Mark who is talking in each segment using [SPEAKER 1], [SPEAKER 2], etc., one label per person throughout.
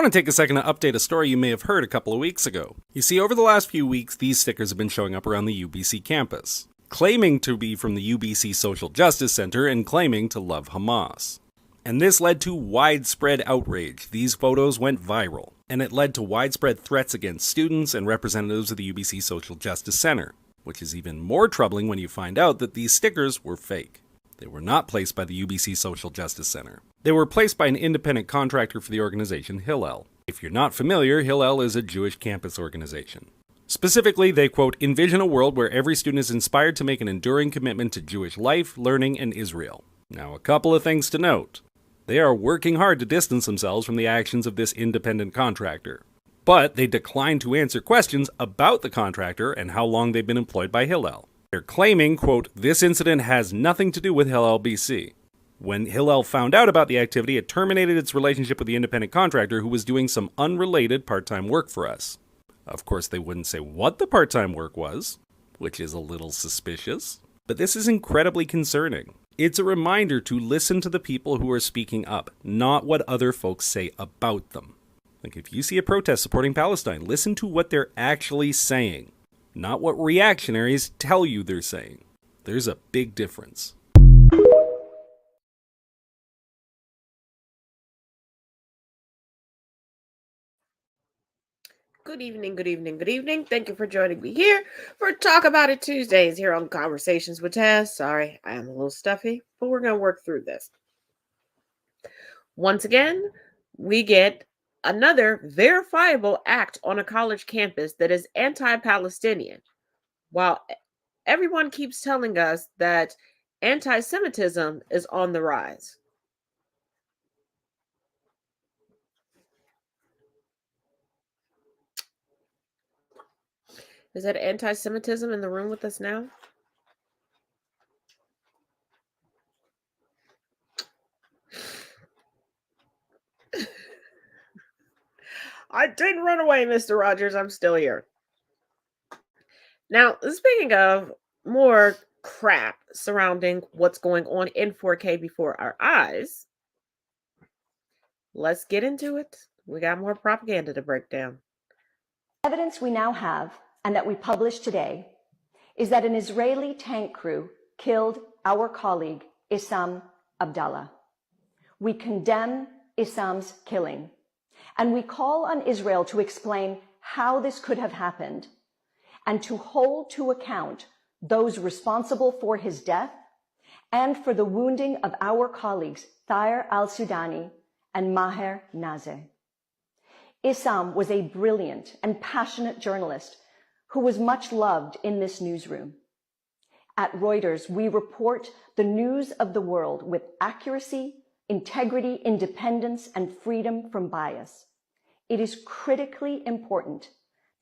[SPEAKER 1] want to take a second to update a story you may have heard a couple of weeks ago. You see, over the last few weeks, these stickers have been showing up around the UBC campus, claiming to be from the UBC Social Justice Center and claiming to love Hamas. And this led to widespread outrage. These photos went viral, and it led to widespread threats against students and representatives of the UBC Social Justice Center, which is even more troubling when you find out that these stickers were fake. They were not placed by the UBC Social Justice Center. They were placed by an independent contractor for the organization, Hillel. If you're not familiar, Hillel is a Jewish campus organization. Specifically, they, quote, envision a world where every student is inspired to make an enduring commitment to Jewish life, learning, and Israel. Now, a couple of things to note. They are working hard to distance themselves from the actions of this independent contractor. But they decline to answer questions about the contractor and how long they've been employed by Hillel. They're claiming, quote, this incident has nothing to do with Hillel BC. When Hillel found out about the activity, it terminated its relationship with the independent contractor who was doing some unrelated part-time work for us. Of course, they wouldn't say what the part-time work was, which is a little suspicious. But this is incredibly concerning. It's a reminder to listen to the people who are speaking up, not what other folks say about them. Like, if you see a protest supporting Palestine, listen to what they're actually saying, not what reactionaries tell you they're saying. There's a big difference.
[SPEAKER 2] Good evening, good evening, good evening. Thank you for joining me here for Talk About It Tuesdays here on Conversations with Taz. Sorry, I am a little stuffy, but we're going to work through this. Once again, we get another verifiable act on a college campus that is anti-Palestinian. While everyone keeps telling us that anti-Semitism is on the rise. Is that anti-Semitism in the room with us now? I didn't run away, Mr. Rogers. I'm still here. Now, speaking of more crap surrounding what's going on in 4K before our eyes, let's get into it. We got more propaganda to break down.
[SPEAKER 3] Evidence we now have, and that we published today, is that an Israeli tank crew killed our colleague, Issam Abdallah. We condemn Issam's killing, and we call on Israel to explain how this could have happened and to hold to account those responsible for his death and for the wounding of our colleagues, Thayer al-Sudani and Maher Nazeh. Issam was a brilliant and passionate journalist who was much loved in this newsroom. At Reuters, we report the news of the world with accuracy, integrity, independence, and freedom from bias. It is critically important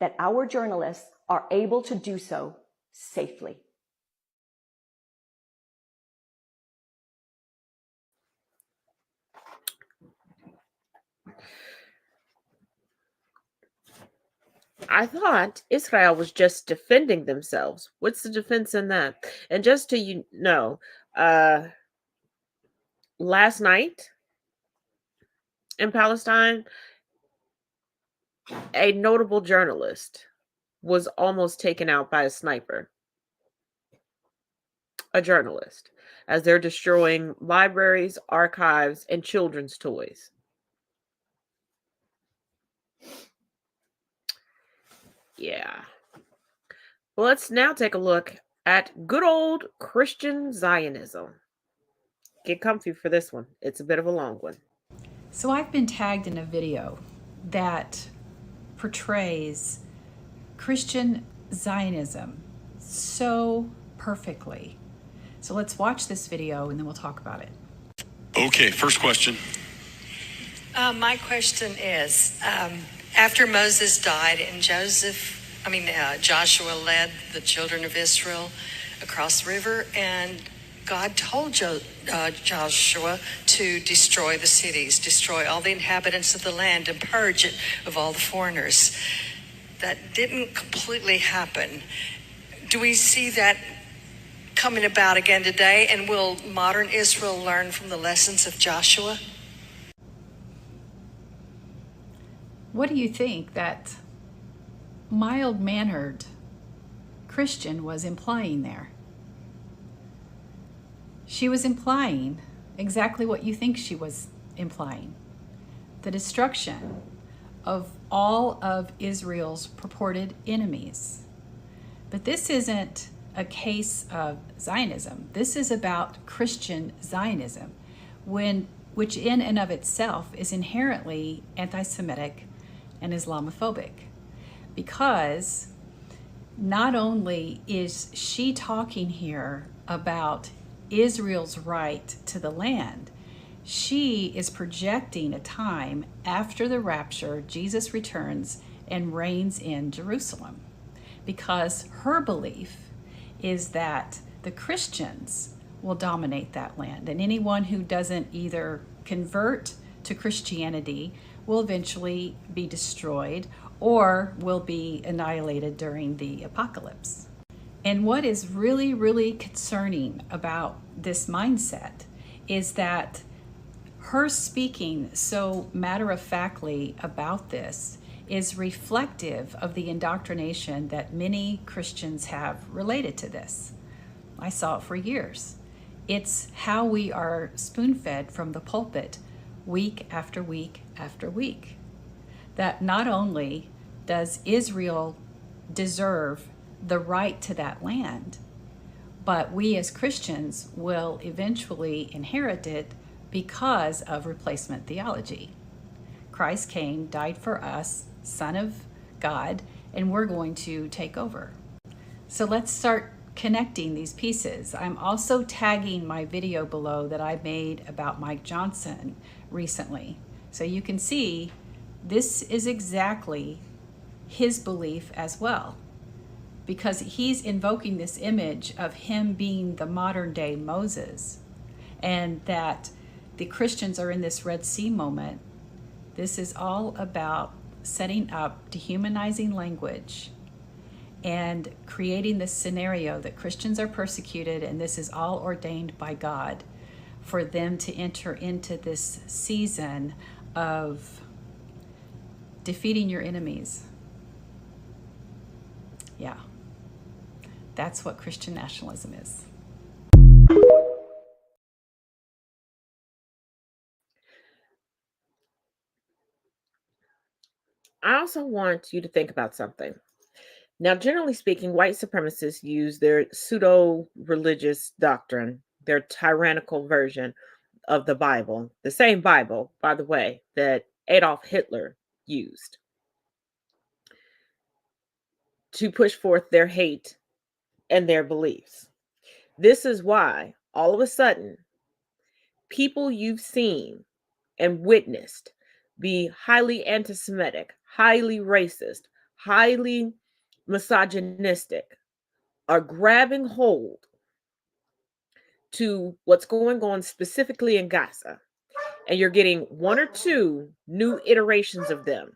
[SPEAKER 3] that our journalists are able to do so safely.
[SPEAKER 2] I thought Israel was just defending themselves. What's the defense in that? And just so you know, last night in Palestine, a notable journalist was almost taken out by a sniper. A journalist, as they're destroying libraries, archives, and children's toys. Yeah. Well, let's now take a look at good old Christian Zionism. Get comfy for this one. It's a bit of a long one.
[SPEAKER 4] So I've been tagged in a video that portrays Christian Zionism so perfectly. So let's watch this video and then we'll talk about it.
[SPEAKER 5] Okay, first question.
[SPEAKER 6] My question is, after Moses died and Joshua led the children of Israel across the river, and God told Joshua to destroy the cities, destroy all the inhabitants of the land, and purge it of all the foreigners. That didn't completely happen. Do we see that coming about again today? And will modern Israel learn from the lessons of Joshua?
[SPEAKER 4] What do you think that mild-mannered Christian was implying there? She was implying exactly what you think she was implying: the destruction of all of Israel's purported enemies. But this isn't a case of Zionism. This is about Christian Zionism, which in and of itself is inherently anti-Semitic and Islamophobic. Because not only is she talking here about Israel's right to the land, she is projecting a time after the rapture, Jesus returns and reigns in Jerusalem. Because her belief is that the Christians will dominate that land, and anyone who doesn't either convert to Christianity will eventually be destroyed or will be annihilated during the apocalypse. And what is really, really concerning about this mindset is that her speaking so matter-of-factly about this is reflective of the indoctrination that many Christians have related to this. I saw it for years. It's how we are spoon-fed from the pulpit week after week after week. That not only does Israel deserve the right to that land, but we as Christians will eventually inherit it because of replacement theology. Christ came, died for us, Son of God, and we're going to take over. So let's start connecting these pieces. I'm also tagging my video below that I made about Mike Johnson recently. So you can see this is exactly his belief as well, because he's invoking this image of him being the modern day Moses, and that the Christians are in this Red Sea moment. This is all about setting up dehumanizing language and creating this scenario that Christians are persecuted, and this is all ordained by God for them to enter into this season of defeating your enemies. Yeah, that's what Christian nationalism is.
[SPEAKER 2] I also want you to think about something. Now, generally speaking, white supremacists use their pseudo-religious doctrine, their tyrannical version of the Bible, the same Bible, by the way, that Adolf Hitler used, to push forth their hate and their beliefs. This is why, all of a sudden, people you've seen and witnessed be highly anti-Semitic, highly racist, highly misogynistic, are grabbing hold to what's going on specifically in Gaza. And you're getting one or two new iterations of them.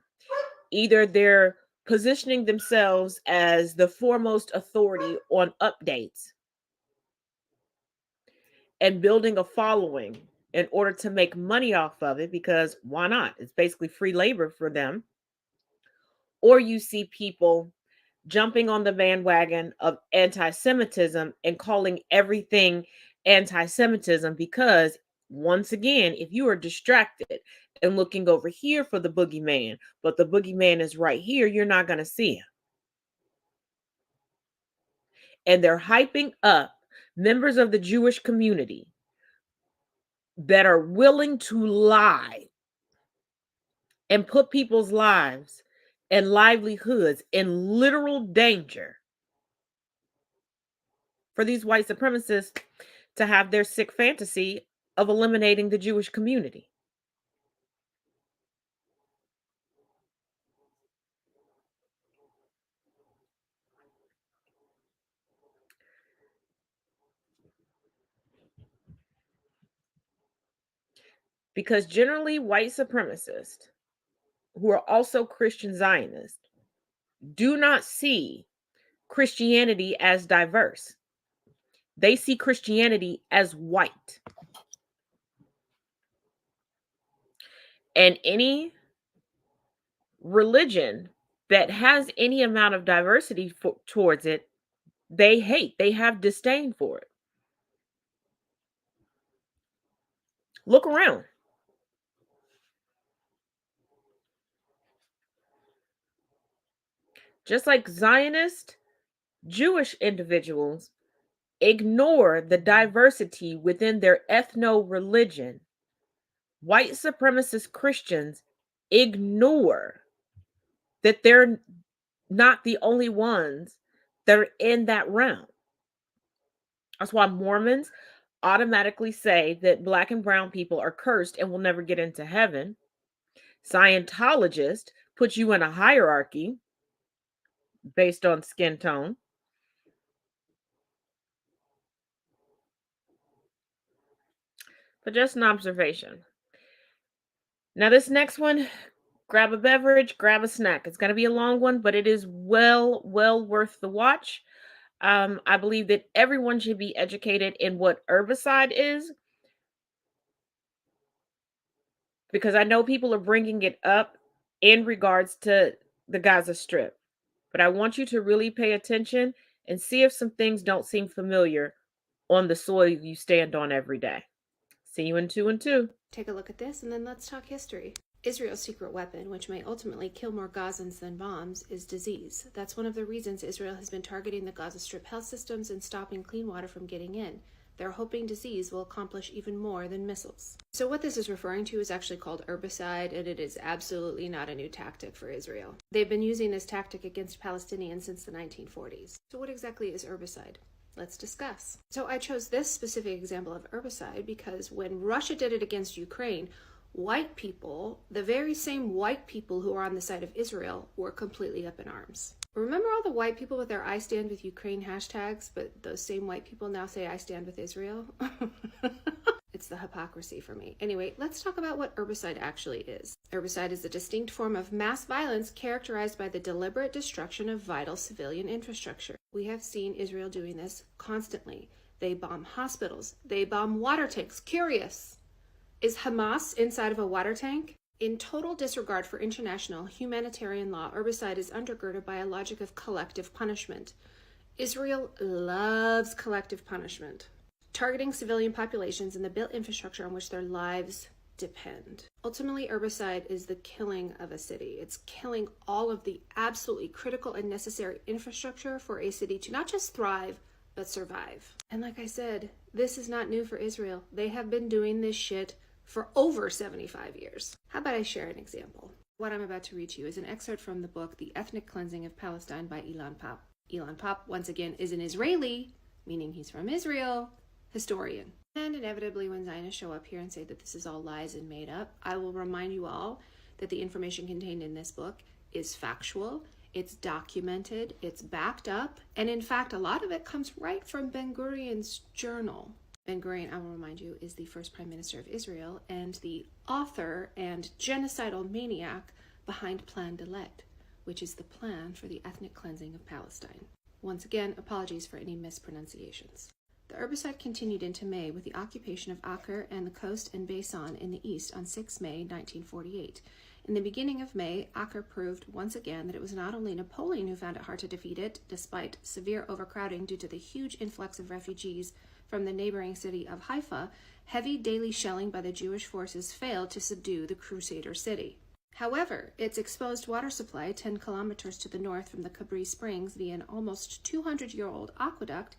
[SPEAKER 2] Either they're positioning themselves as the foremost authority on updates and building a following in order to make money off of it, because why not? It's basically free labor for them. Or you see people jumping on the bandwagon of anti-Semitism and calling everything anti-Semitism, because once again, if you are distracted and looking over here for the boogeyman, but the boogeyman is right here, you're not going to see him. And they're hyping up members of the Jewish community that are willing to lie and put people's lives and livelihoods in literal danger for these white supremacists to have their sick fantasy of eliminating the Jewish community. Because generally, white supremacists, who are also Christian Zionists, do not see Christianity as diverse. They see Christianity as white. And any religion that has any amount of diversity towards it, they hate, they have disdain for it. Look around. Just like Zionist Jewish individuals ignore the diversity within their ethno religion, white supremacist Christians ignore that they're not the only ones that are in that realm. That's why Mormons automatically say that black and brown people are cursed and will never get into heaven. Scientologists put you in a hierarchy based on skin tone. But just an observation. Now, this next one, grab a beverage, grab a snack. It's going to be a long one, but it is well worth the watch. I believe that everyone should be educated in what herbicide is, because I know people are bringing it up in regards to the Gaza Strip. But I want you to really pay attention and see if some things don't seem familiar on the soil you stand on every day. See you in 2 and 2.
[SPEAKER 7] Take a look at this and then let's talk history. Israel's secret weapon, which may ultimately kill more Gazans than bombs, is disease. That's one of the reasons Israel has been targeting the Gaza Strip health systems and stopping clean water from getting in. They're hoping disease will accomplish even more than missiles. So what this is referring to is actually called herbicide, and it is absolutely not a new tactic for Israel. They've been using this tactic against Palestinians since the 1940s. So what exactly is herbicide? Let's discuss. So I chose this specific example of herbicide because when Russia did it against Ukraine, white people, the very same white people who are on the side of Israel, were completely up in arms. Remember all the white people with their I stand with Ukraine hashtags, but those same white people now say I stand with Israel? It's the hypocrisy for me. Anyway, let's talk about what herbicide actually is. Herbicide is a distinct form of mass violence characterized by the deliberate destruction of vital civilian infrastructure. We have seen Israel doing this constantly. They bomb hospitals. They bomb water tanks. Curious. Is Hamas inside of a water tank? In total disregard for international humanitarian law, herbicide is undergirded by a logic of collective punishment. Israel loves collective punishment, targeting civilian populations and the built infrastructure on which their lives depend. Ultimately, herbicide is the killing of a city. It's killing all of the absolutely critical and necessary infrastructure for a city to not just thrive, but survive. And like I said, this is not new for Israel. They have been doing this shit for over 75 years. How about I share an example? What I'm about to read to you is an excerpt from the book, The Ethnic Cleansing of Palestine by Ilan Papp. Ilan Papp, once again, is an Israeli, meaning he's from Israel, historian. And inevitably, when Zionists show up here and say that this is all lies and made up, I will remind you all that the information contained in this book is factual, it's documented, it's backed up, and in fact, a lot of it comes right from Ben-Gurion's journal. Ben-Gurion, I will remind you, is the first prime minister of Israel and the author and genocidal maniac behind Plan Dalet, which is the plan for the ethnic cleansing of Palestine. Once again, apologies for any mispronunciations. The herbicide continued into May with the occupation of Acre and the coast and Beisan in the east on 6 May 1948. In the beginning of May, Acre proved once again that it was not only Napoleon who found it hard to defeat it, despite severe overcrowding due to the huge influx of refugees from the neighboring city of Haifa, heavy daily shelling by the Jewish forces failed to subdue the Crusader city. However, its exposed water supply, 10 kilometers to the north from the Cabri Springs via an almost 200-year-old aqueduct,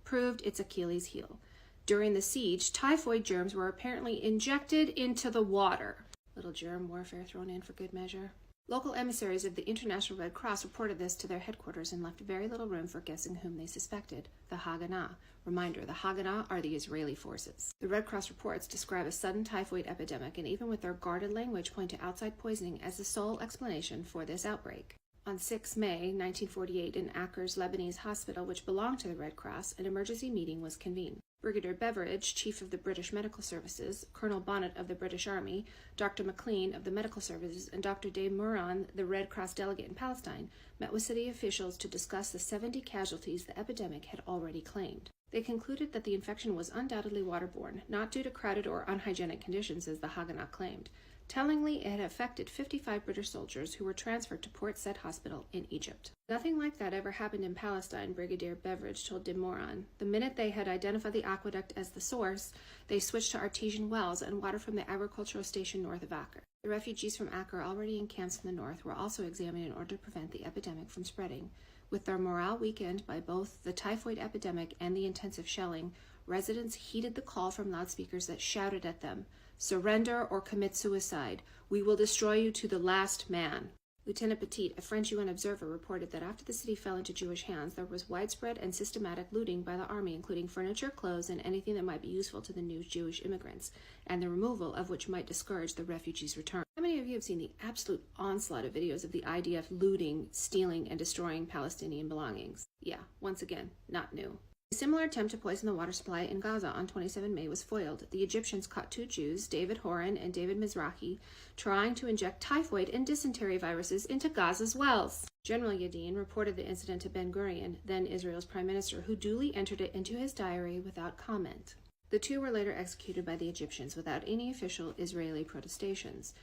[SPEAKER 7] proved its Achilles heel. During the siege, typhoid germs were apparently injected into the water. Little germ warfare thrown in for good measure. Local emissaries of the International Red Cross reported this to their headquarters and left very little room for guessing whom they suspected, the Haganah. Reminder, the Haganah are the Israeli forces. The Red Cross reports describe a sudden typhoid epidemic and even with their guarded language point to outside poisoning as the sole explanation for this outbreak. On 6 May 1948, in Acre's Lebanese hospital, which belonged to the Red Cross, an emergency meeting was convened. Brigadier Beveridge, Chief of the British Medical Services, Colonel Bonnet of the British Army, Dr. McLean of the Medical Services, and Dr. De Meuron, the Red Cross delegate in Palestine, met with city officials to discuss the 70 casualties the epidemic had already claimed. They concluded that the infection was undoubtedly waterborne, not due to crowded or unhygienic conditions as the Haganah claimed. Tellingly, it had affected 55 British soldiers who were transferred to Port Said Hospital in Egypt. Nothing like that ever happened in Palestine, Brigadier Beveridge told de Moran. The minute they had identified the aqueduct as the source, they switched to artesian wells and water from the agricultural station north of Acre. The refugees from Acre already in camps in the north were also examined in order to prevent the epidemic from spreading. With their morale weakened by both the typhoid epidemic and the intensive shelling, residents heeded the call from loudspeakers that shouted at them, "Surrender or commit suicide. We will destroy you to the last man." Lieutenant Petit, a French UN observer, reported that after the city fell into Jewish hands, there was widespread and systematic looting by the army, including furniture, clothes, and anything that might be useful to the new Jewish immigrants, and the removal of which might discourage the refugees' return. How many of you have seen the absolute onslaught of videos of the IDF looting, stealing, and destroying Palestinian belongings? Yeah, once again, not new. A similar attempt to poison the water supply in Gaza on 27 May was foiled. The Egyptians caught two Jews, David Horan and David Mizrahi, trying to inject typhoid and dysentery viruses into Gaza's wells. General Yadin reported the incident to Ben-Gurion, then Israel's prime minister, who duly entered it into his diary without comment. The two were later executed by the Egyptians without any official Israeli protestations.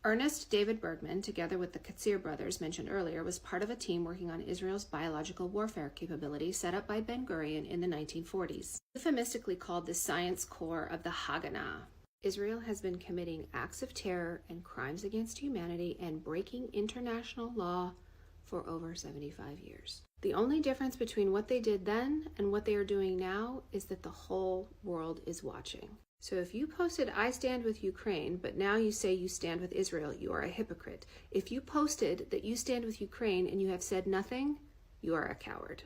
[SPEAKER 7] Ernest David Bergman, together with the Katsir brothers mentioned earlier, was part of a team working on Israel's biological warfare capability set up by Ben-Gurion in the 1940s. Euphemistically called the Science Corps of the Haganah. Israel has been committing acts of terror and crimes against humanity and breaking international law for over 75 years. The only difference between what they did then and what they are doing now is that the whole world is watching. So if you posted, "I stand with Ukraine," but now you say you stand with Israel, you are a hypocrite. If you posted that you stand with Ukraine and you have said nothing, you are a coward.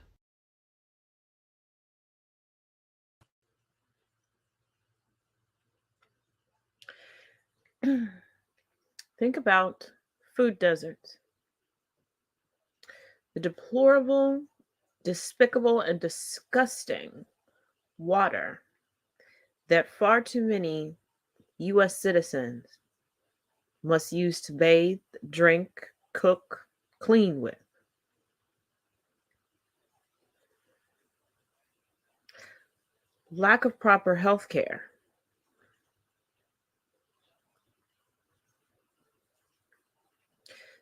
[SPEAKER 2] Think about food deserts. The deplorable, despicable, and disgusting water that far too many U.S. citizens must use to bathe, drink, cook, clean with. Lack of proper health care.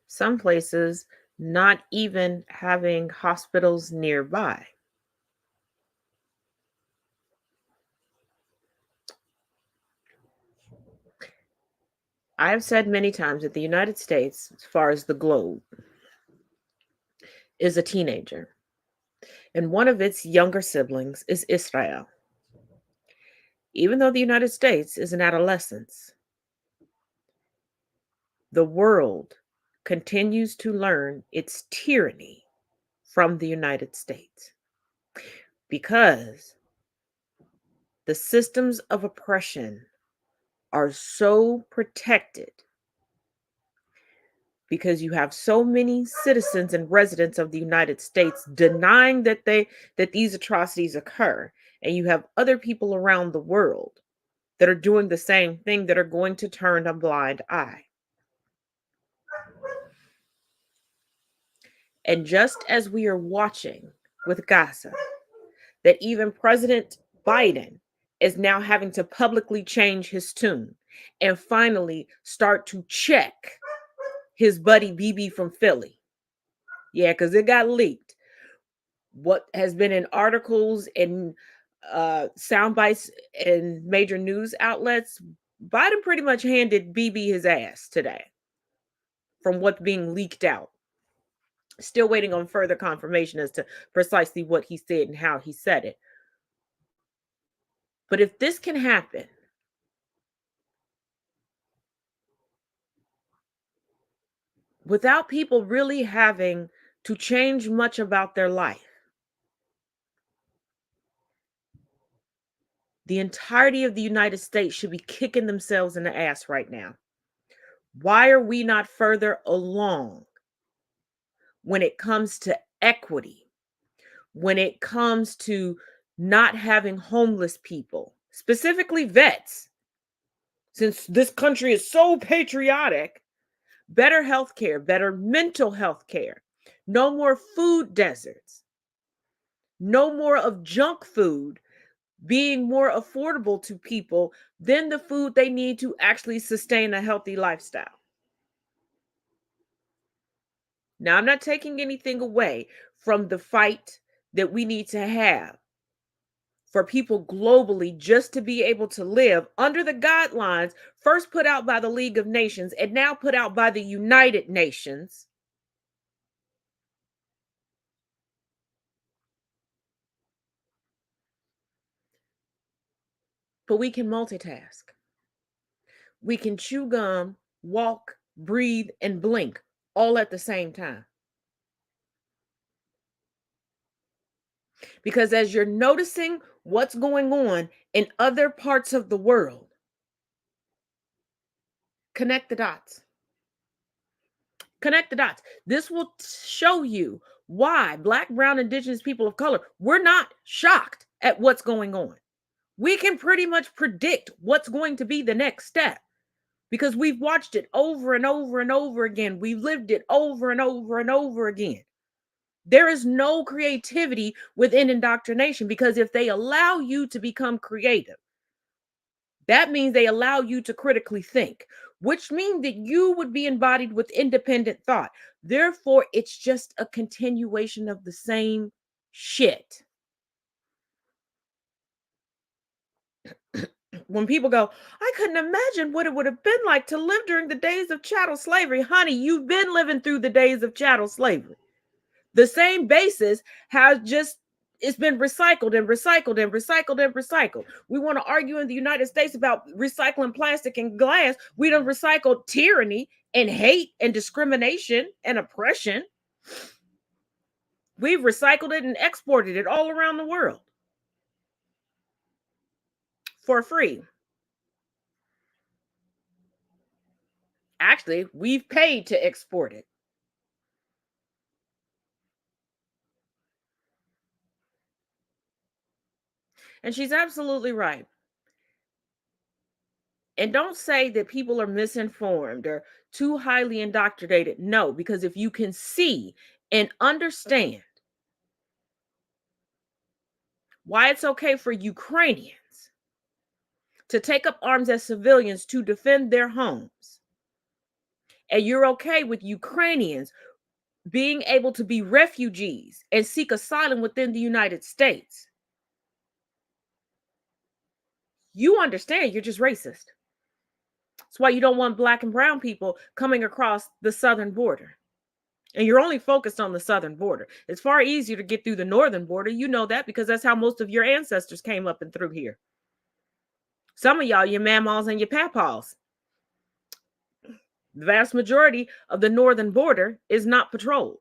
[SPEAKER 2] Some places not even having hospitals nearby. I have said many times that the United States, as far as the globe, is a teenager, and one of its younger siblings is Israel. Even though the United States is an adolescence, the world continues to learn its tyranny from the United States because the systems of oppression are so protected because you have so many citizens and residents of the United States denying that these atrocities occur, and you have other people around the world that are doing the same thing that are going to turn a blind eye. And just as we are watching with Gaza, that even President Biden is now having to publicly change his tune and finally start to check his buddy BB from Philly. Yeah, because it got leaked. What has been in articles and sound bites and major news outlets, Biden pretty much handed BB his ass today from what's being leaked out. Still waiting on further confirmation as to precisely what he said and how he said it. But if this can happen, without people really having to change much about their life, the entirety of the United States should be kicking themselves in the ass right now. Why are we not further along when it comes to equity, when it comes to not having homeless people, specifically vets? Since this country is so patriotic, better health care, better mental health care, no more food deserts, no more of junk food being more affordable to people than the food they need to actually sustain a healthy lifestyle. Now, I'm not taking anything away from the fight that we need to have for people globally just to be able to live under the guidelines first put out by the League of Nations and now put out by the United Nations. But we can multitask. We can chew gum, walk, breathe, and blink all at the same time. Because as you're noticing what's going on in other parts of the world, connect the dots. Connect the dots. This will show you why Black, brown, indigenous people of color, we're not shocked at what's going on. We can pretty much predict what's going to be the next step because we've watched it over and over and over again. We've lived it over and over and over again. There is no creativity within indoctrination because if they allow you to become creative, that means they allow you to critically think, which means that you would be embodied with independent thought. Therefore, it's just a continuation of the same shit. When people go, I couldn't imagine what it would have been like to live during the days of chattel slavery. Honey, you've been living through the days of chattel slavery. The same basis has just, it's been recycled and recycled and recycled and recycled. We want to argue in the United States about recycling plastic and glass. We don't recycle tyranny and hate and discrimination and oppression. We've recycled it and exported it all around the world for free. Actually, we've paid to export it. And she's absolutely right. And don't say that people are misinformed or too highly indoctrinated. No, because if you can see and understand why it's okay for Ukrainians to take up arms as civilians to defend their homes, and you're okay with Ukrainians being able to be refugees and seek asylum within the United States, you understand you're just racist. That's why you don't want Black and brown people coming across the southern border. And you're only focused on the southern border. It's far easier to get through the northern border. You know that because that's how most of your ancestors came up and through here. Some of y'all, your mamaws and your papaws. The vast majority of the northern border is not patrolled.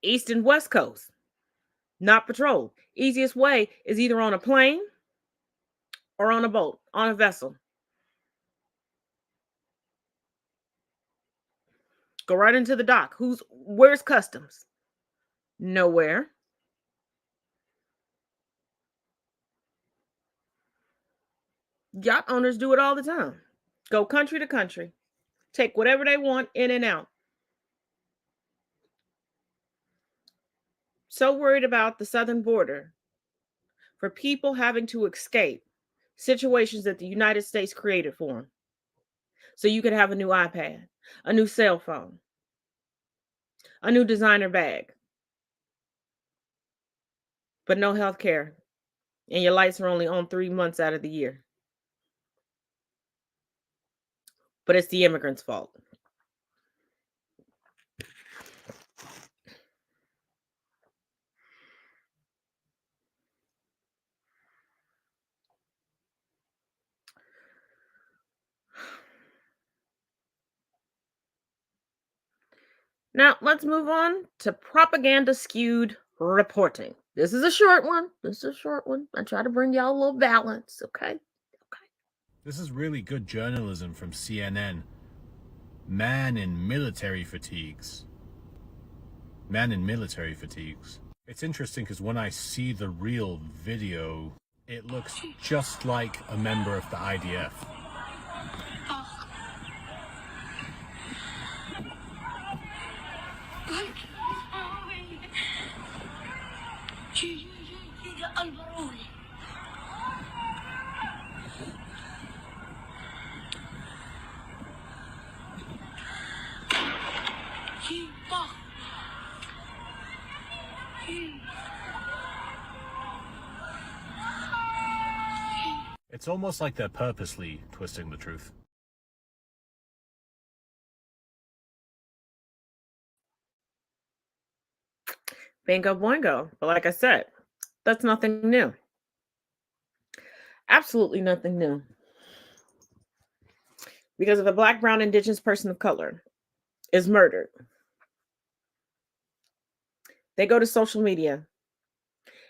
[SPEAKER 2] East and west coast, not patrolled. Easiest way is either on a plane or on a boat, on a vessel. Go right into the dock. Where's customs? Nowhere. Yacht owners do it all the time. Go country to country. Take whatever they want in and out. So worried about the southern border for people having to escape situations that the United States created for them. So you could have a new iPad, a new cell phone, a new designer bag, but no health care. And your lights are only on 3 months out of the year. But it's the immigrants' fault. Now, let's move on to propaganda skewed reporting. This is a short one. I try to bring y'all a little balance, okay?
[SPEAKER 8] This is really good journalism from CNN. Man in military fatigues. It's interesting because when I see the real video, it looks just like a member of the IDF. It's almost like they're purposely twisting the truth.
[SPEAKER 2] Bingo boingo. But like I said, that's nothing new. Absolutely nothing new. Because if a Black, brown, indigenous person of color is murdered, they go to social media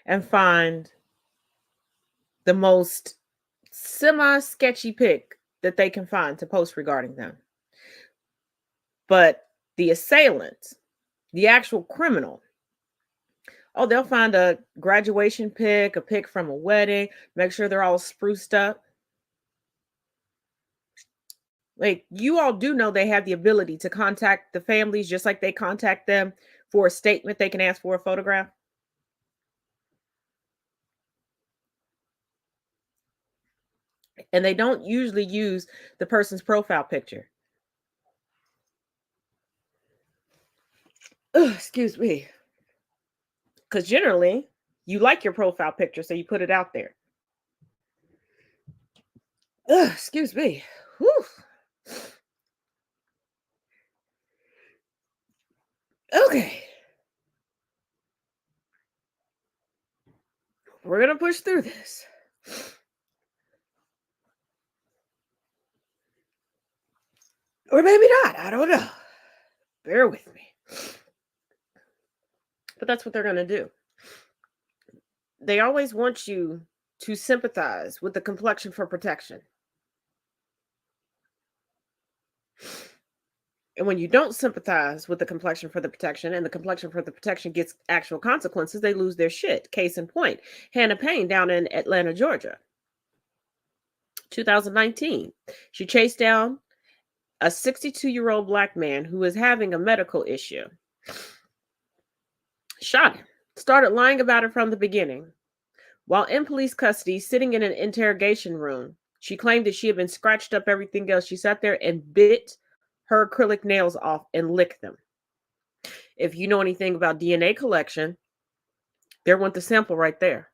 [SPEAKER 2] and find the most semi-sketchy pic that they can find to post regarding them. But the assailant, the actual criminal, oh, they'll find a graduation pic, a pic from a wedding, make sure they're all spruced up. Like, you all do know they have the ability to contact the families just like they contact them for a statement. They can ask for a photograph. And they don't usually use the person's profile picture. Ugh, excuse me. Because generally, you like your profile picture, so you put it out there. Ugh, excuse me. Whew. Okay. We're going to push through this. Or maybe not. I don't know. Bear with me. But that's what they're going to do. They always want you to sympathize with the complexion for protection. And when you don't sympathize with the complexion for the protection and the complexion for the protection gets actual consequences, they lose their shit. Case in point, Hannah Payne down in Atlanta, Georgia. 2019. She chased down a 62-year-old Black man who was having a medical issue. Shot him. Started lying about it from the beginning. While in police custody, sitting in an interrogation room, she claimed that she had been scratched up everything else. She sat there and bit her acrylic nails off and licked them. If you know anything about DNA collection, there went the sample right there.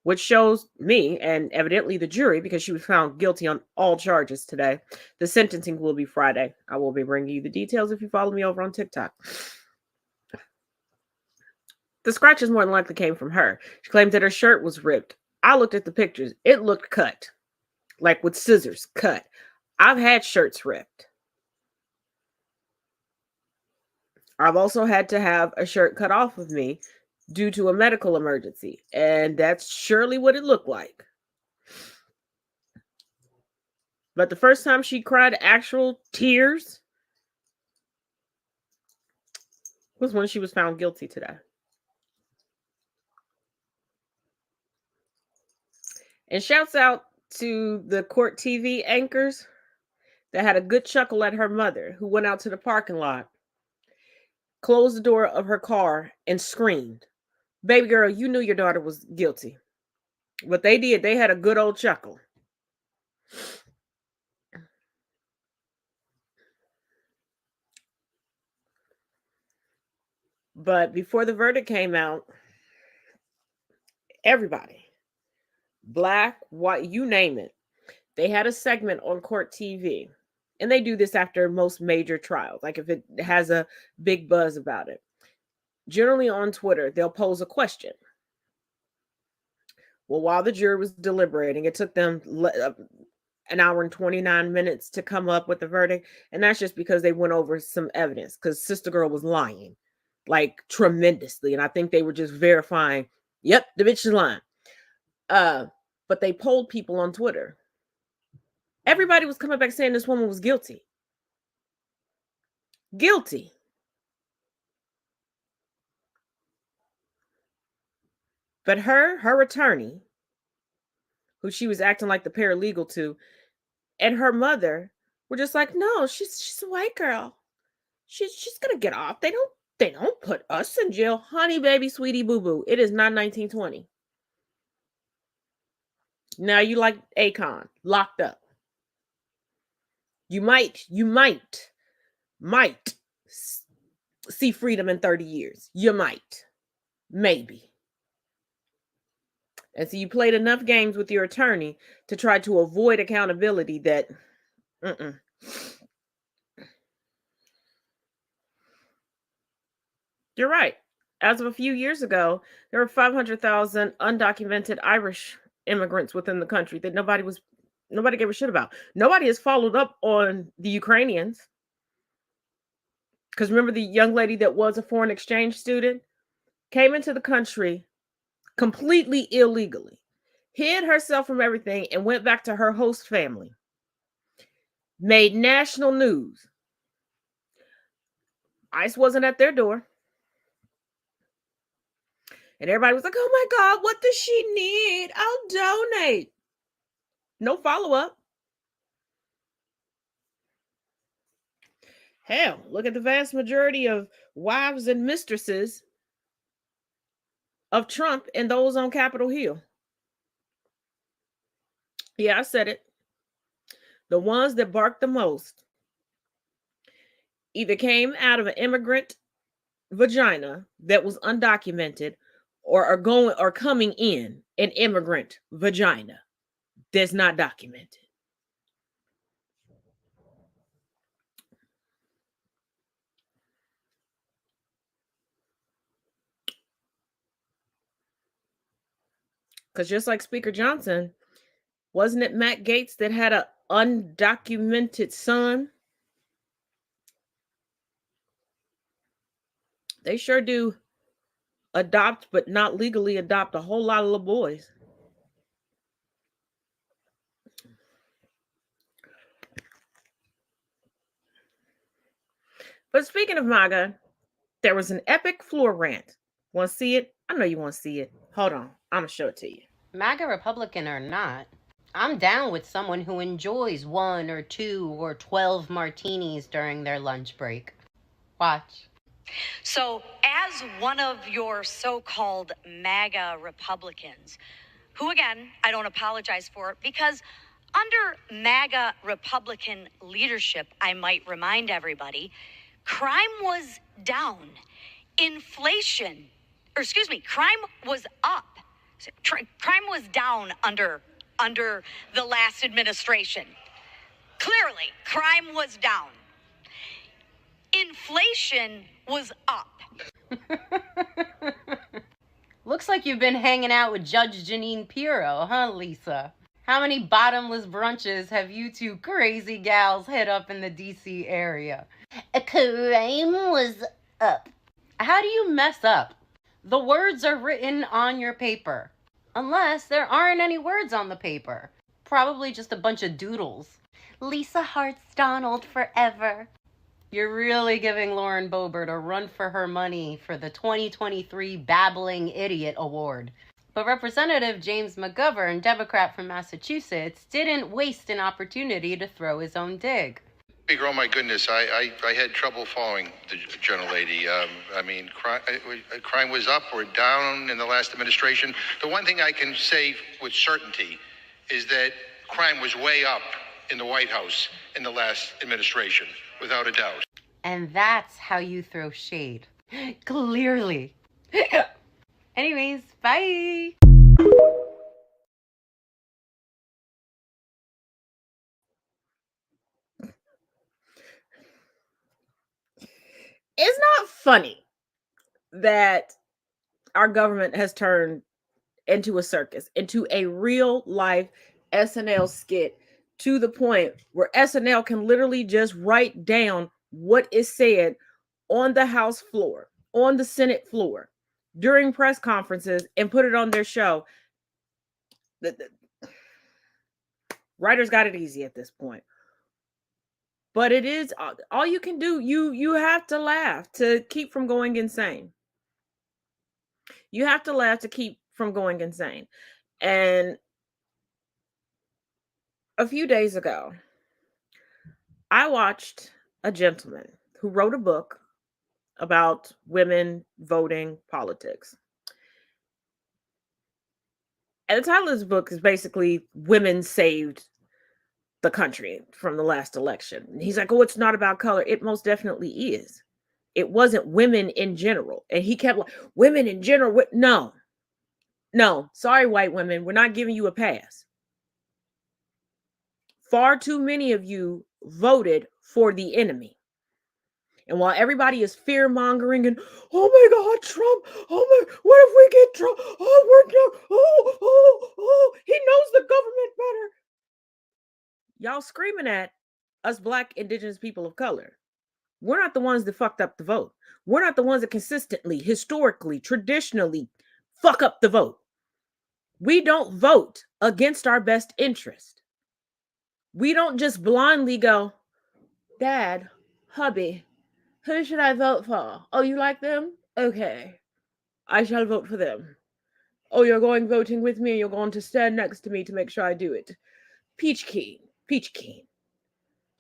[SPEAKER 2] Which shows me, and evidently the jury, because she was found guilty on all charges today. The sentencing will be Friday. I will be bringing you the details if you follow me over on TikTok. The scratches more than likely came from her. She claimed that her shirt was ripped. I looked at the pictures. It looked cut, like with scissors, cut. I've had shirts ripped. I've also had to have a shirt cut off of me due to a medical emergency, and that's surely what it looked like. But the first time she cried actual tears was when she was found guilty today. And shouts out to the court TV anchors that had a good chuckle at her mother, who went out to the parking lot, closed the door of her car, and screamed, "Baby girl, you knew your daughter was guilty." What they did, they had a good old chuckle. But before the verdict came out, everybody, Black, white, you name it, they had a segment on court TV. And they do this after most major trials, like if it has a big buzz about it. Generally on Twitter, they'll pose a question. Well, while the jury was deliberating, it took them an hour and 29 minutes to come up with the verdict. And that's just because they went over some evidence, because Sister Girl was lying, like tremendously. And I think they were just verifying, yep, the bitch is lying. But they polled people on Twitter. Everybody was coming back saying this woman was guilty. Guilty. But her attorney, who she was acting like the paralegal to, and her mother were just like, no, she's a white girl. She's gonna get off. They don't put us in jail. Honey, baby, sweetie, boo-boo. It is not 1920. Now you like Akon, locked up. You might see freedom in 30 years. You might. Maybe. And so you played enough games with your attorney to try to avoid accountability that, You're right. As of a few years ago, there were 500,000 undocumented Irish immigrants within the country that nobody gave a shit about. Nobody has followed up on the Ukrainians. Because remember the young lady that was a foreign exchange student came into the country completely illegally, hid herself from everything, and went back to her host family. Made national news. ICE wasn't at their door. And everybody was like, oh my God, what does she need? I'll donate. No follow-up. Hell, look at the vast majority of wives and mistresses of Trump and those on Capitol Hill. Yeah, I said it. The ones that barked the most either came out of an immigrant vagina that was undocumented or are coming in an immigrant vagina that's not documented. Because just like Speaker Johnson, wasn't it Matt Gaetz that had an undocumented son? They sure do adopt, but not legally adopt, a whole lot of little boys. But speaking of MAGA, there was an epic floor rant. Want to see it? I know you want to see it. Hold on. I'm going to show it to you.
[SPEAKER 9] MAGA Republican or not, I'm down with someone who enjoys 1 or 2 or 12 martinis during their lunch break. Watch.
[SPEAKER 10] So, as one of your so-called MAGA Republicans, who again, I don't apologize for, because under MAGA Republican leadership, I might remind everybody, crime was down. Crime was up. Crime was down under the last administration. Clearly, crime was down. Inflation was up.
[SPEAKER 9] Looks like you've been hanging out with Judge Jeanine Pirro, huh, Lisa? How many bottomless brunches have you two crazy gals hit up in the DC area? Crime was up. How do you mess up? The words are written on your paper. Unless there aren't any words on the paper. Probably just a bunch of doodles. Lisa Hart's Donald forever. You're really giving Lauren Boebert a run for her money for the 2023 Babbling Idiot Award. But Representative James McGovern, Democrat from Massachusetts, didn't waste an opportunity to throw his own dig.
[SPEAKER 11] Speaker, oh my goodness, I had trouble following the gentle lady. Crime was up or down in the last administration. The one thing I can say with certainty is that crime was way up in the White House in the last administration, without a doubt.
[SPEAKER 9] And that's how you throw shade. Clearly. Anyways, bye.
[SPEAKER 2] It's not funny that our government has turned into a circus, into a real life SNL skit, to the point where SNL can literally just write down what is said on the House floor, on the Senate floor, during press conferences, and put it on their show. The writers got it easy at this point. But it is all you can do. You have to laugh to keep from going insane. You have to laugh to keep from going insane. And a few days ago, I watched a gentleman who wrote a book about women voting politics. And the title of this book is basically Women Saved the Country from the last election. And he's like, oh, it's not about color. It most definitely is. It wasn't women in general. And he kept like, women in general. No, sorry, white women, we're not giving you a pass. Far too many of you voted for the enemy. And while everybody is fear mongering and, oh my God, Trump, oh my, what if we get Trump? Oh, we're no, oh, he knows the government better. Y'all screaming at us Black, Indigenous people of color. We're not the ones that fucked up the vote. We're not the ones that consistently, historically, traditionally fuck up the vote. We don't vote against our best interest. We don't just blindly go, Dad, hubby, who should I vote for? Oh, you like them? Okay. I shall vote for them. Oh, you're going voting with me. You're going to stand next to me to make sure I do it. Peach Keen.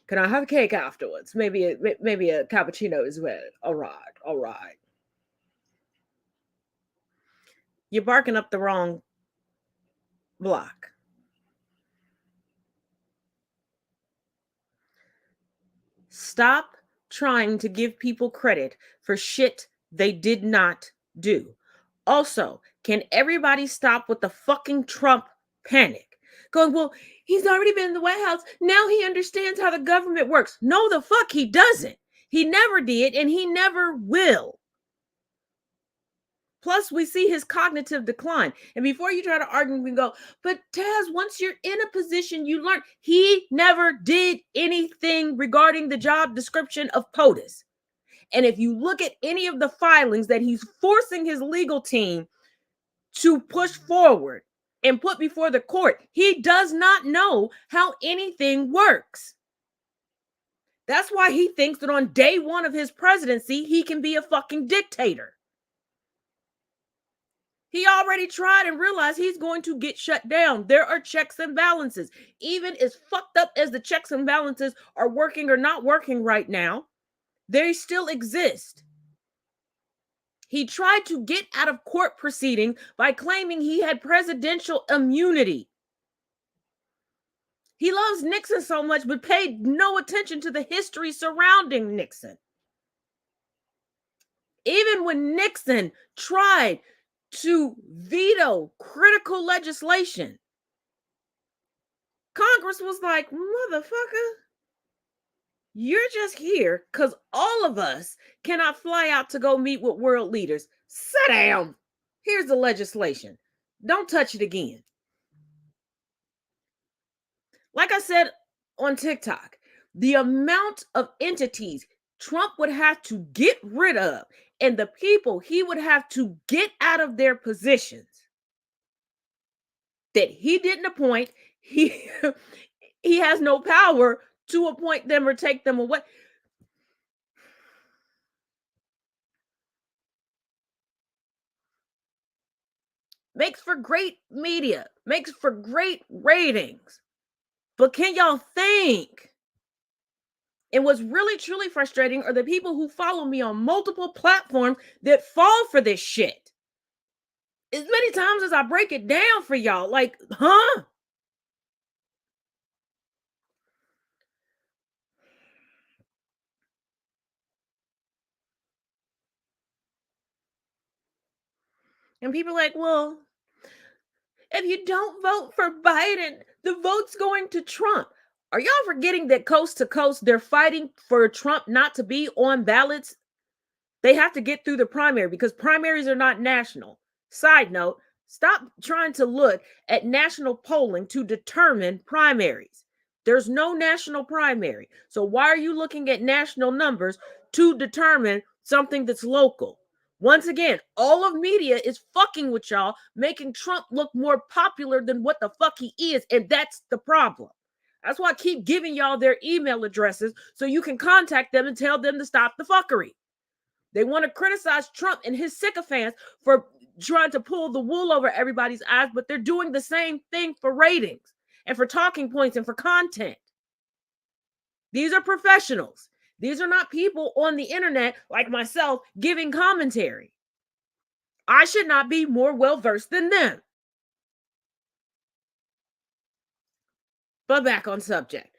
[SPEAKER 2] Can I have a cake afterwards? Maybe a cappuccino as well. All right. You're barking up the wrong block. Stop trying to give people credit for shit they did not do. Also, can everybody stop with the fucking Trump panic? Going, well, he's already been in the White House. Now he understands how the government works. No, the fuck he doesn't. He never did, and he never will. Plus, we see his cognitive decline. And before you try to argue, we go, but Taz, once you're in a position, you learn. He never did anything regarding the job description of POTUS. And if you look at any of the filings that he's forcing his legal team to push forward and put before the court, he does not know how anything works. That's why he thinks that on day one of his presidency, he can be a fucking dictator. He already tried and realized he's going to get shut down. There are checks and balances. Even as fucked up as the checks and balances are working or not working right now, they still exist. He tried to get out of court proceeding by claiming he had presidential immunity. He loves Nixon so much, but paid no attention to the history surrounding Nixon. Even when Nixon tried to veto critical legislation, Congress was like, motherfucker, you're just here because all of us cannot fly out to go meet with world leaders. Sit down. Here's the legislation. Don't touch it again. Like I said on TikTok, the amount of entities Trump would have to get rid of and the people he would have to get out of their positions that he didn't appoint, he has no power to appoint them or take them away. Makes for great media, makes for great ratings. But can y'all think? And what's really, truly frustrating are the people who follow me on multiple platforms that fall for this shit. As many times as I break it down for y'all, like, huh? And people are like, well, if you don't vote for Biden, the vote's going to Trump. Are y'all forgetting that coast to coast, they're fighting for Trump not to be on ballots? They have to get through the primary because primaries are not national. Side note, stop trying to look at national polling to determine primaries. There's no national primary. So why are you looking at national numbers to determine something that's local? Once again, all of media is fucking with y'all, making Trump look more popular than what the fuck he is. And that's the problem. That's why I keep giving y'all their email addresses so you can contact them and tell them to stop the fuckery. They want to criticize Trump and his sycophants for trying to pull the wool over everybody's eyes, but they're doing the same thing for ratings and for talking points and for content. These are professionals. These are not people on the internet like myself giving commentary. I should not be more well-versed than them. But back on subject.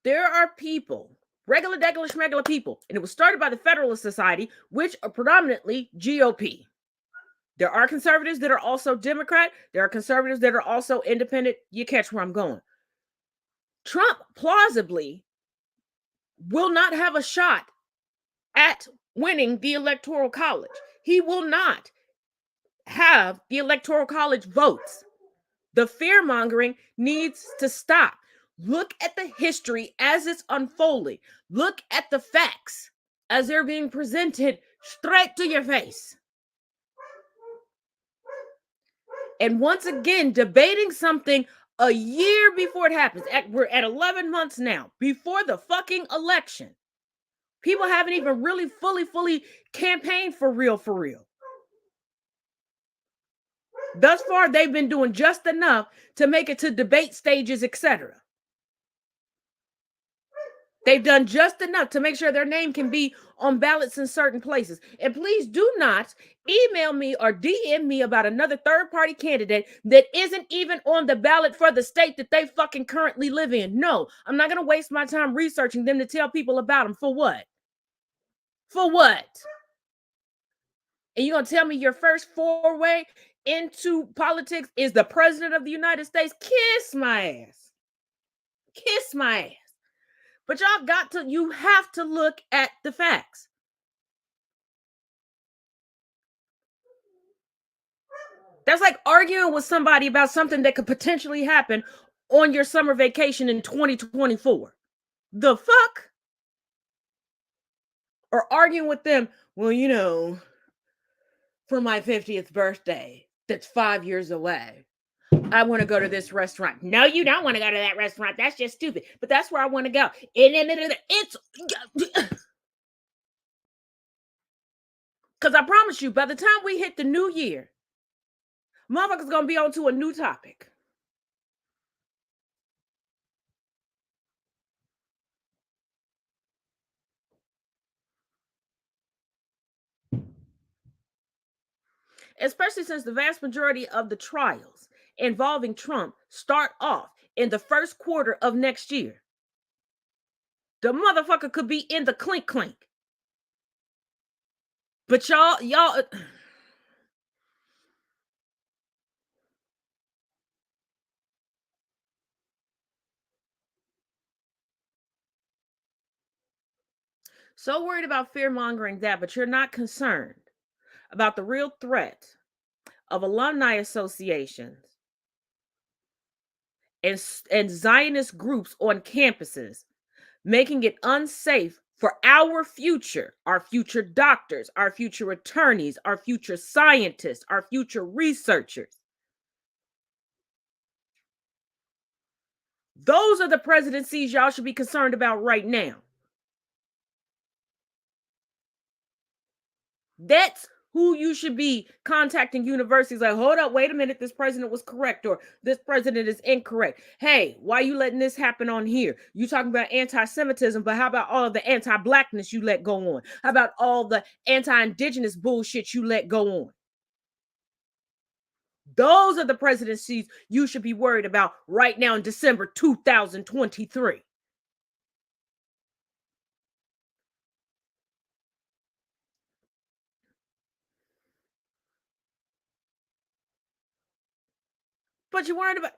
[SPEAKER 2] There are people Regular, degular, schmegular people. And it was started by the Federalist Society, which are predominantly GOP. There are conservatives that are also Democrat. There are conservatives that are also independent. You catch where I'm going. Trump plausibly will not have a shot at winning the Electoral College. He will not have the Electoral College votes. The fear-mongering needs to stop. Look at the history as it's unfolding. Look at the facts as they're being presented straight to your face. And once again, debating something a year before it happens. We're at 11 months now, before the fucking election. People haven't even really fully campaigned for real. Thus far, they've been doing just enough to make it to debate stages, etc. They've done just enough to make sure their name can be on ballots in certain places. And please do not email me or DM me about another third-party candidate that isn't even on the ballot for the state that they fucking currently live in. No, I'm not going to waste my time researching them to tell people about them. For what? For what? And you're going to tell me your first foray into politics is the president of the United States? Kiss my ass. Kiss my ass. But you have to look at the facts. That's like arguing with somebody about something that could potentially happen on your summer vacation in 2024. The fuck? Or arguing with them, well, for my 50th birthday, that's 5 years away, I want to go to this restaurant. No, you don't want to go to that restaurant. That's just stupid. But that's where I want to go. It's because I promise you, by the time we hit the new year, motherfuckers going to be on to a new topic. Especially since the vast majority of the trials involving Trump start off in the first quarter of next year. The motherfucker could be in the clink. But y'all. So worried about fear-mongering that, but you're not concerned about the real threat of alumni associations and Zionist groups on campuses, making it unsafe for our future doctors, our future attorneys, our future scientists, our future researchers. Those are the presidencies y'all should be concerned about right now. That's who you should be contacting universities. Like, hold up, wait a minute, this president was correct, or this president is incorrect. Hey, why are you letting this happen on here? You talking about anti-Semitism, but how about all of the anti-blackness you let go on? How about all the anti-indigenous bullshit you let go on? Those are the presidencies you should be worried about right now in December 2023. But you're worried about...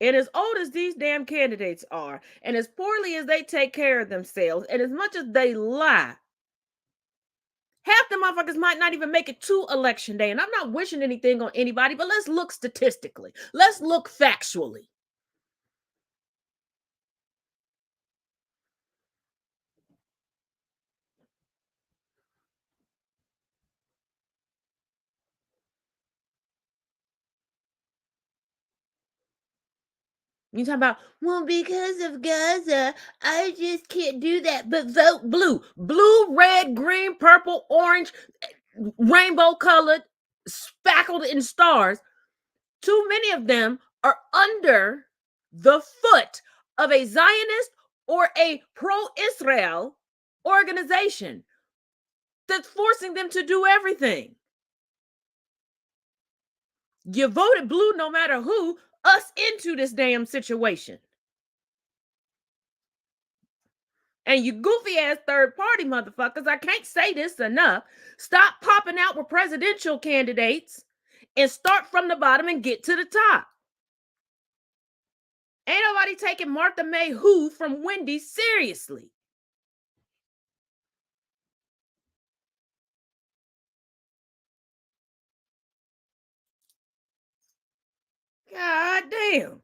[SPEAKER 2] And as old as these damn candidates are, and as poorly as they take care of themselves, and as much as they lie, half the motherfuckers might not even make it to election day. And I'm not wishing anything on anybody, but let's look statistically. Let's look factually. You talking about, well, because of Gaza, I just can't do that. But vote blue. Blue, red, green, purple, orange, rainbow colored, spackled in stars. Too many of them are under the foot of a Zionist or a pro-Israel organization that's forcing them to do everything. You voted blue no matter who, us into this damn situation. And you goofy ass third party motherfuckers, I can't say this enough. Stop popping out with presidential candidates and start from the bottom and get to the top. Ain't nobody taking Martha May Who from Wendy's seriously. God damn.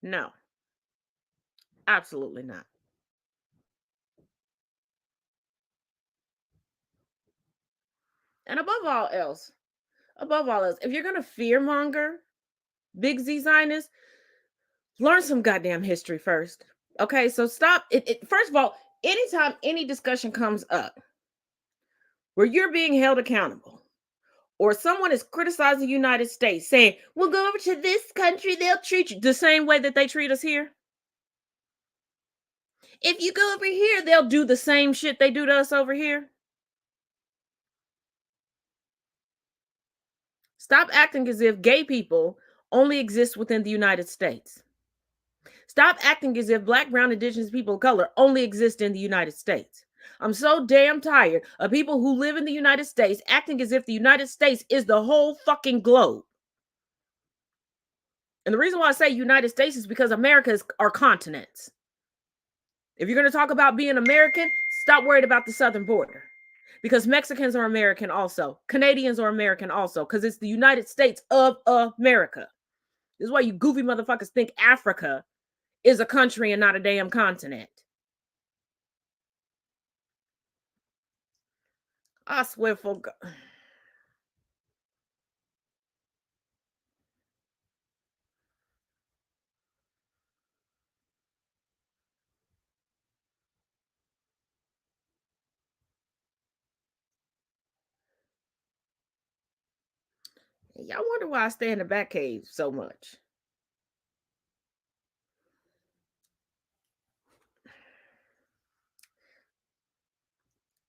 [SPEAKER 2] No, absolutely not. And above all else, if you're going to fearmonger Big Z Zionists, learn some goddamn history first. Okay, so stop it. First of all, anytime any discussion comes up where you're being held accountable or someone is criticizing the United States saying, we'll go over to this country, they'll treat you the same way that they treat us here. If you go over here, they'll do the same shit they do to us over here. Stop acting as if gay people only exist within the United States. Stop acting as if Black, brown, indigenous people of color only exist in the United States. I'm so damn tired of people who live in the United States acting as if the United States is the whole fucking globe. And the reason why I say United States is because America is our continents. If you're going to talk about being American, stop worried about the southern border. Because Mexicans are American also. Canadians are American also. Because it's the United States of America. This is why you goofy motherfuckers think Africa is a country and not a damn continent. I swear for God. Y'all wonder why I stay in the back cave so much.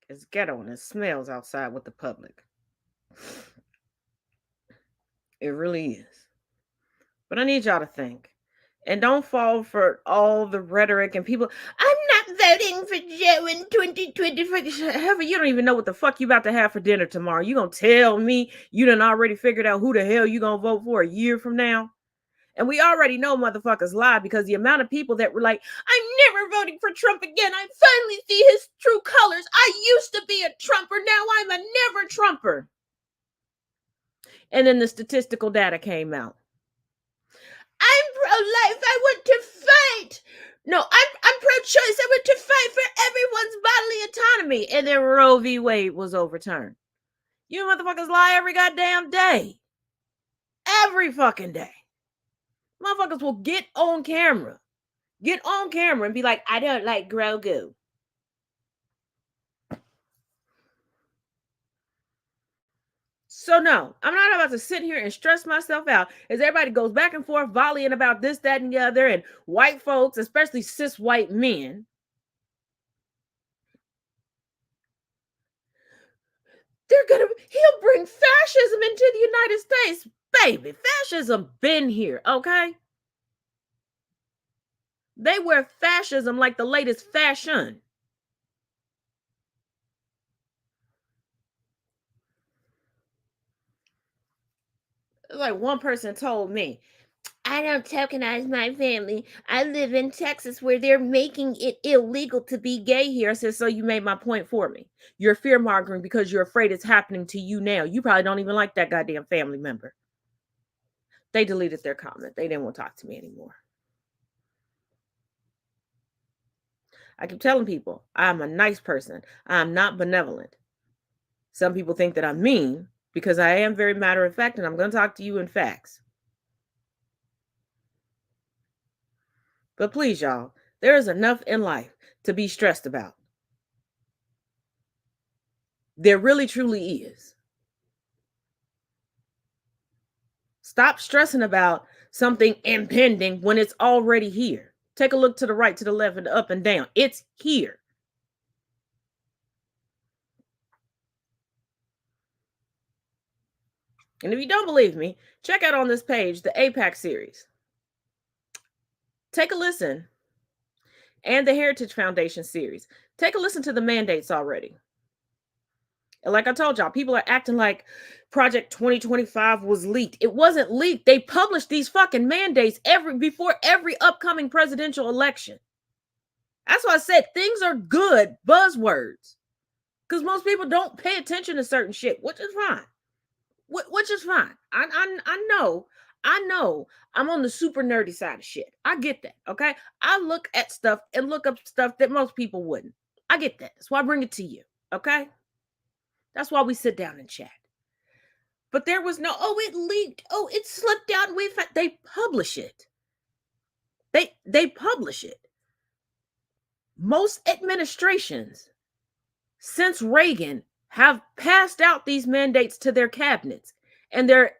[SPEAKER 2] It's ghetto and it smells outside with the public. It really is. But I need y'all to think. And don't fall for all the rhetoric and people. I'm not voting for Joe in 2024. You don't even know what the fuck you about to have for dinner tomorrow. You gonna tell me you done already figured out who the hell you gonna vote for a year from now? And we already know motherfuckers lie because the amount of people that were like, I'm never voting for Trump again. I finally see his true colors. I used to be a Trumper. Now I'm a never Trumper. And then the statistical data came out. I'm pro-life. I want to fight. No, I'm pro-choice. I want to fight for everyone's bodily autonomy. And then Roe v. Wade was overturned. You motherfuckers lie every goddamn day. Every fucking day. Motherfuckers will get on camera. Get on camera and be like, I don't like Grogu. So no, I'm not about to sit here and stress myself out as everybody goes back and forth volleying about this, that, and the other, and white folks, especially cis white men. He'll bring fascism into the United States. Baby, fascism been here, okay? They wear fascism like the latest fashion. Like one person told me, I don't tokenize my family. I live in Texas where they're making it illegal to be gay here. I said, so you made my point for me. You're fear-mongering because you're afraid it's happening to you now. You probably don't even like that goddamn family member. They deleted their comment. They didn't want to talk to me anymore. I keep telling people, I'm a nice person. I'm not benevolent. Some people think that I'm mean because I am very matter of fact, and I'm going to talk to you in facts. But please, y'all, there is enough in life to be stressed about. There really, truly is. Stop stressing about something impending when it's already here. Take a look to the right, to the left, and up and down. It's here. And if you don't believe me, check out on this page the APAC series. Take a listen. And the Heritage Foundation series. Take a listen to the mandates already. And like I told y'all, people are acting like Project 2025 was leaked. It wasn't leaked. They published these fucking mandates before every upcoming presidential election. That's why I said things are good buzzwords. Because most people don't pay attention to certain shit, which is fine. Which is fine. I know I'm on the super nerdy side of shit. I get that, okay? I look at stuff and look up stuff that most people wouldn't. I get that. That's why I bring it to you, okay? That's why we sit down and chat. But there was no, oh, it leaked. Oh, it slipped out. They publish it. They publish it. Most administrations since Reagan have passed out these mandates to their cabinets and their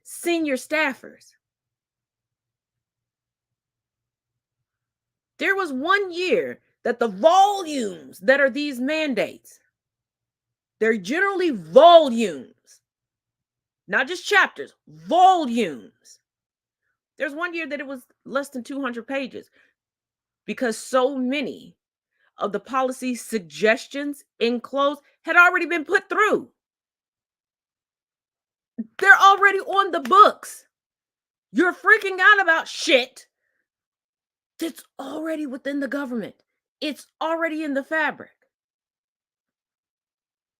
[SPEAKER 2] senior staffers. There was 1 year that the volumes that are these mandates, they're generally volumes, not just chapters, volumes. There's 1 year that it was less than 200 pages because so many of the policy suggestions enclosed had already been put through. They're already on the books. You're freaking out about shit that's already within the government. It's already in the fabric.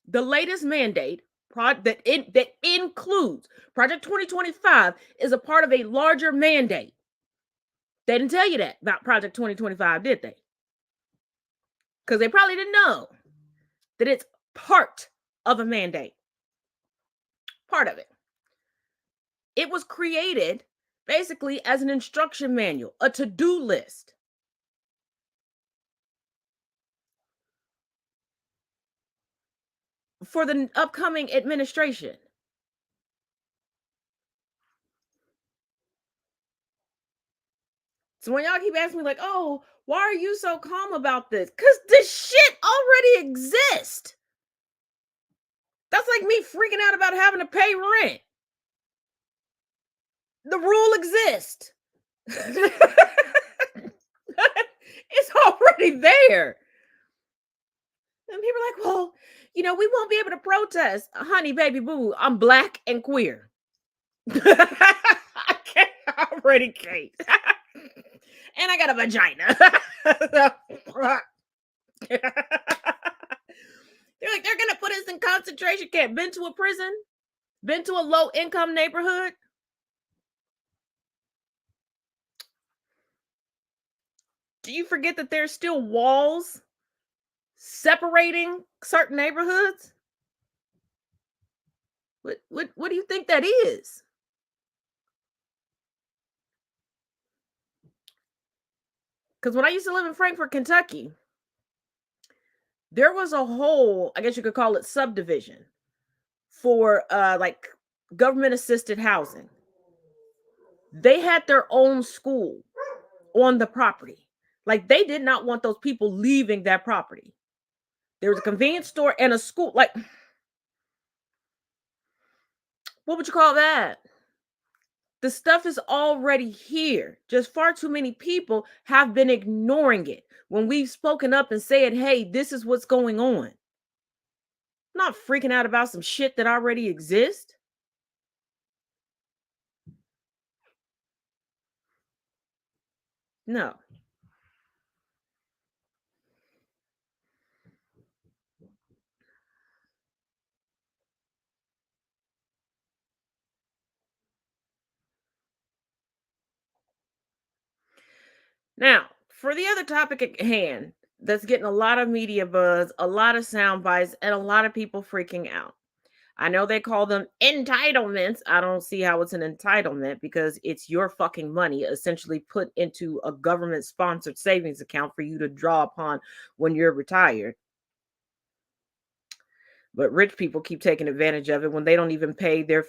[SPEAKER 2] The latest mandate that includes Project 2025 is a part of a larger mandate. They didn't tell you that about Project 2025, did they? Because they probably didn't know that it's part of a mandate. Part of it. It was created basically as an instruction manual, a to-do list. For the upcoming administration. So when y'all keep asking me like, oh, why are you so calm about this? Because this shit already exists. That's like me freaking out about having to pay rent. The rule exists. It's already there. And people are like, well, we won't be able to protest. Honey, baby, boo, I'm black and queer. I already can't. And I got a vagina. They're like, they're going to put us in concentration camp. Been to a prison? Been to a low-income neighborhood? Do you forget that there's still walls separating certain neighborhoods? What do you think that is? Because when I used to live in Frankfort, Kentucky, there was a whole, I guess you could call it subdivision for like government assisted housing. They had their own school on the property. Like they did not want those people leaving that property. There was a convenience store and a school. Like, what would you call that? The stuff is already here. Just far too many people have been ignoring it when we've spoken up and said, hey, this is what's going on. I'm not freaking out about some shit that already exists. No. Now, for the other topic at hand, that's getting a lot of media buzz, a lot of sound bites, and a lot of people freaking out. I know they call them entitlements. I don't see how it's an entitlement because it's your fucking money essentially put into a government-sponsored savings account for you to draw upon when you're retired. But rich people keep taking advantage of it when they don't even pay their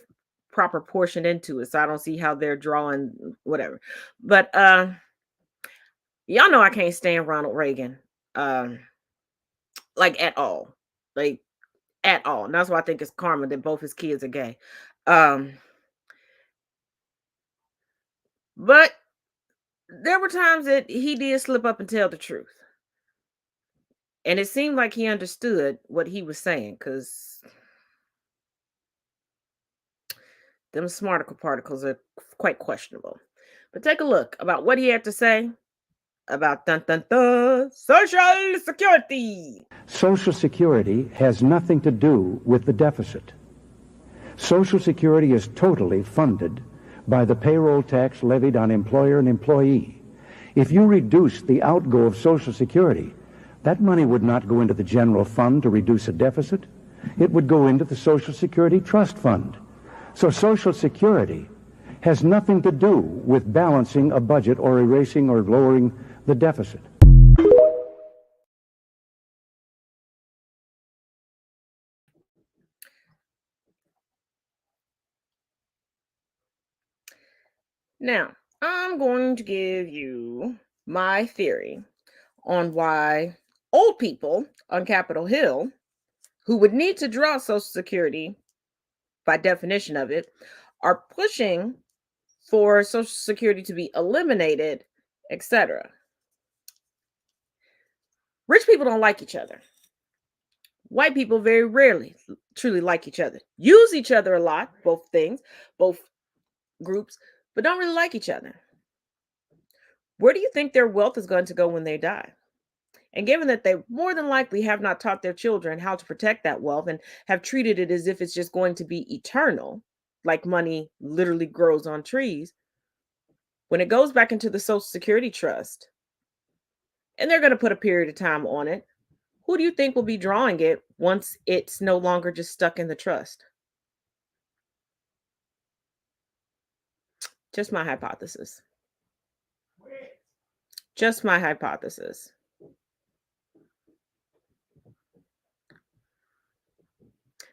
[SPEAKER 2] proper portion into it. So I don't see how they're drawing whatever. But Y'all know I can't stand Ronald Reagan. Like at all. Like at all. And that's why I think it's karma that both his kids are gay. But there were times that he did slip up and tell the truth. And it seemed like he understood what he was saying, because them smart particles are quite questionable. But take a look about what he had to say about Social Security.
[SPEAKER 12] Social Security has nothing to do with the deficit. Social Security is totally funded by the payroll tax levied on employer and employee. If you reduce the outgo of Social Security, that money would not go into the general fund to reduce a deficit. It would go into the Social Security Trust Fund. So Social Security has nothing to do with balancing a budget or erasing or lowering the deficit.
[SPEAKER 2] Now, I'm going to give you my theory on why old people on Capitol Hill, who would need to draw Social Security by definition of it, are pushing for Social Security to be eliminated, etc. Rich people don't like each other. White people very rarely truly like each other. Use each other a lot, both things, both groups, but don't really like each other. Where do you think their wealth is going to go when they die? And given that they more than likely have not taught their children how to protect that wealth and have treated it as if it's just going to be eternal, like money literally grows on trees, when it goes back into the Social Security Trust, and they're going to put a period of time on it, who do you think will be drawing it once it's no longer just stuck in the trust? Just my hypothesis. Just my hypothesis.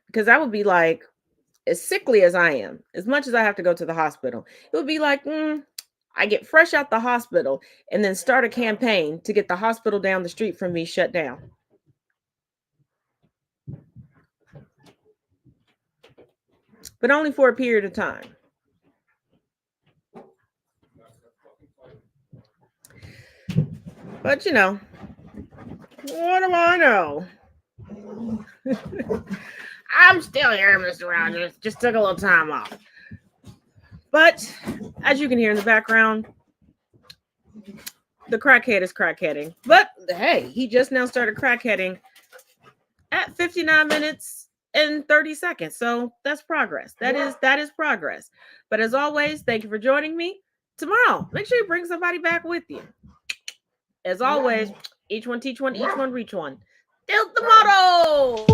[SPEAKER 2] Because that would be like, as sickly as I am, as much as I have to go to the hospital, it would be like, I get fresh out the hospital and then start a campaign to get the hospital down the street from me shut down. But only for a period of time. But you know, what do I know? I'm still here, Mr. Rogers. Just took a little time off. But as you can hear in the background, the crackhead is crackheading. But hey, he just now started crackheading at 59 minutes and 30 seconds. So that's progress. That is progress. But as always, thank you for joining me. Tomorrow, make sure you bring somebody back with you. As always, each one teach one, each one reach one. Still the motto.